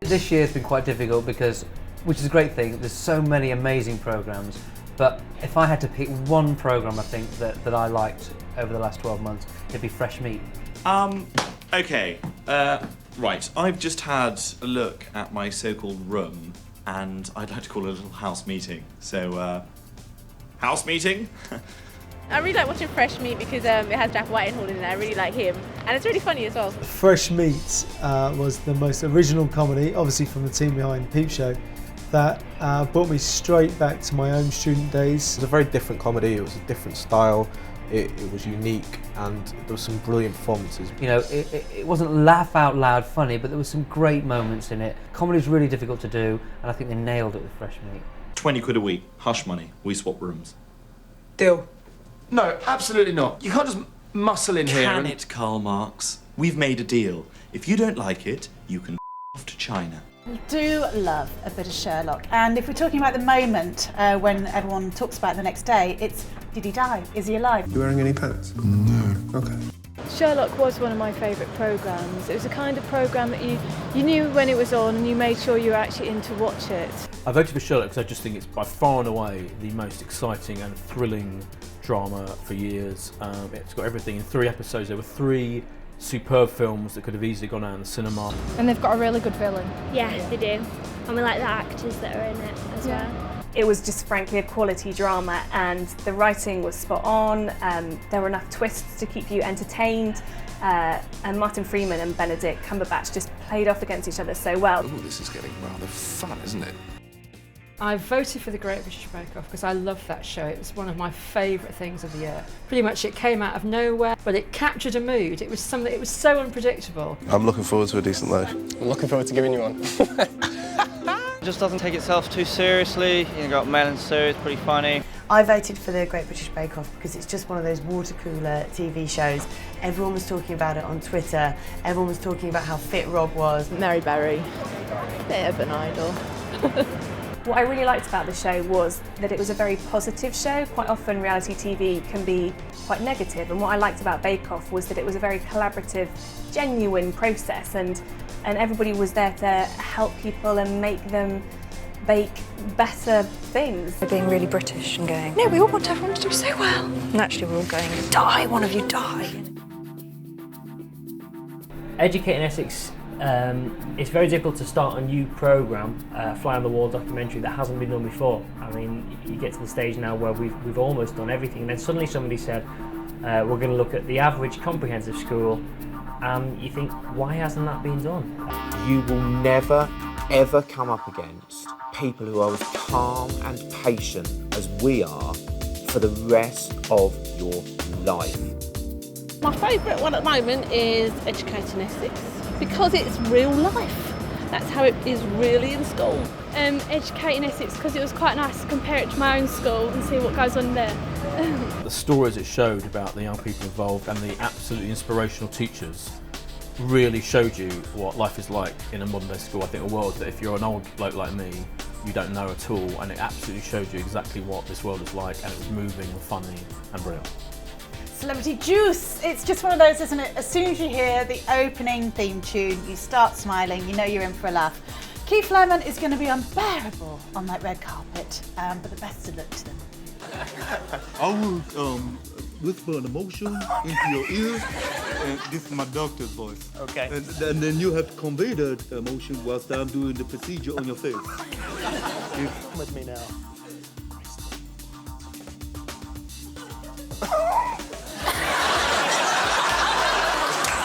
This year's been quite difficult because, which is a great thing, there's so many amazing programmes, but if I had to pick one programme I think that I liked over the last 12 months, it'd be Fresh Meat. Okay, right, I've just had a look at my so-called room and I'd like to call it a little house meeting. So, house meeting? I really like watching Fresh Meat because it has Jack Whitehall in it. I really like him, and it's really funny as well. Fresh Meat was the most original comedy, obviously from the team behind Peep Show, that brought me straight back to my own student days. It was a very different comedy, it was a different style, it was unique, and there was some brilliant performances. You know, it wasn't laugh out loud funny, but there was some great moments in it. Comedy's really difficult to do, and I think they nailed it with Fresh Meat. 20 quid a week, hush money, we swap rooms. Deal. No, absolutely not. You can't just muscle in here. Can it, Karl Marx? We've made a deal. If you don't like it, you can off to China. I do love a bit of Sherlock, and if we're talking about the moment when everyone talks about it the next day, it's did he die? Is he alive? You wearing any pants? No. Okay. Sherlock was one of my favourite programmes. It was a kind of programme that you knew when it was on and you made sure you were actually in to watch it. I voted for Sherlock because I just think it's by far and away the most exciting and thrilling drama for years. It's got everything in 3 episodes. There were 3 superb films that could have easily gone out in the cinema. And they've got a really good villain. Yeah, they do. And we like the actors that are in it as well. It was just frankly a quality drama, and the writing was spot on. There were enough twists to keep you entertained, and Martin Freeman and Benedict Cumberbatch just played off against each other so well. Oh, this is getting rather fun, isn't it? I voted for The Great British Bake Off because I love that show. It was one of my favourite things of the year. Pretty much it came out of nowhere, but it captured a mood. It was something, it was so unpredictable. I'm looking forward to a decent life. I'm looking forward to giving you one. It just doesn't take itself too seriously. You got Mel and Sue, it's pretty funny. I voted for The Great British Bake Off because it's just one of those water cooler TV shows. Everyone was talking about it on Twitter. Everyone was talking about how fit Rob was. Mary Berry, bit of an idol. What I really liked about the show was that it was a very positive show. Quite often reality TV can be quite negative, and what I liked about Bake Off was that it was a very collaborative, genuine process, and everybody was there to help people and make them bake better things. They're being really British and going, no, we all want everyone to do so well. And actually we're all going, die, one of you die. Educating Essex, it's very difficult to start a new programme, fly on the wall documentary that hasn't been done before. I mean, you get to the stage now where we've almost done everything, and then suddenly somebody said, we're going to look at the average comprehensive school, and you think, why hasn't that been done? You will never, ever come up against people who are as calm and patient as we are for the rest of your life. My favourite one at the moment is Educating Essex because it's real life. That's how it is really in school. Educating Essex because it was quite nice to compare it to my own school and see what goes on there. The stories it showed about the young people involved and the absolutely inspirational teachers really showed you what life is like in a modern day school. I think a world that if you're an old bloke like me, you don't know at all, and it absolutely showed you exactly what this world is like, and it was moving and funny and brilliant. Celebrity Juice. It's just one of those, isn't it? As soon as you hear the opening theme tune, you start smiling, you know you're in for a laugh. Keith Lemon is going to be unbearable on that red carpet, but the best of luck to them. I will whisper an emotion into your ears, and this is my doctor's voice. Okay. And then you have to convey that emotion whilst I'm doing the procedure on your face. Come with me now.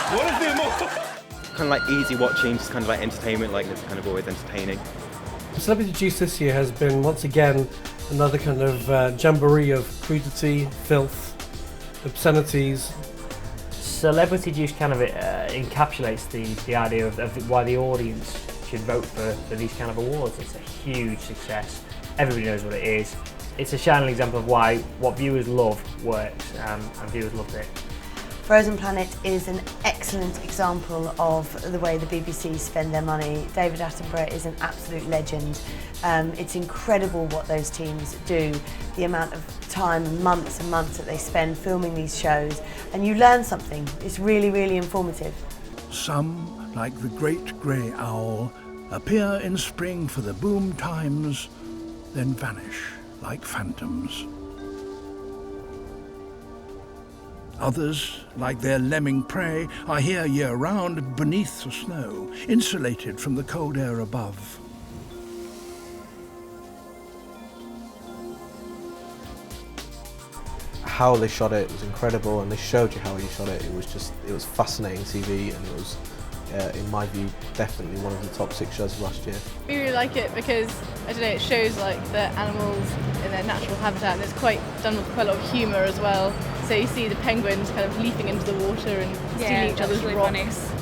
What is the emotion? Kind of like easy watching, just kind of like entertainment, like it's kind of always entertaining. Celebrity Juice this year has been, once again, another kind of jamboree of crudity, filth, obscenities. Celebrity Juice kind of encapsulates the idea of why the audience should vote for these kind of awards. It's a huge success. Everybody knows what it is. It's a shining example of why what viewers love works, and viewers loved it. Frozen Planet is an excellent example of the way the BBC spend their money. David Attenborough is an absolute legend. It's incredible what those teams do, the amount of time, months and months that they spend filming these shows, and you learn something. It's really, really informative. Some, like the great grey owl, appear in spring for the boom times, then vanish like phantoms. Others, like their lemming prey, are here year-round beneath the snow, insulated from the cold air above. How they shot it was incredible, and they showed you how he shot it. It was fascinating TV, and it was, in my view, definitely one of the top 6 shows of last year. We really like it because, I don't know, it shows like the animals in their natural habitat, and it's quite done with quite a lot of humour as well. So you see the penguins kind of leaping into the water and stealing each other's rocks.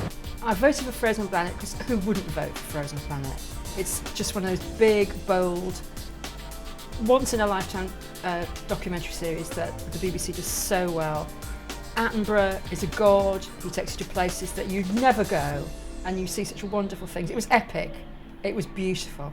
I voted for Frozen Planet because who wouldn't vote for Frozen Planet? It's just one of those big, bold, once-in-a-lifetime documentary series that the BBC does so well. Attenborough is a god who takes you to places that you'd never go, and you see such wonderful things. It was epic. It was beautiful.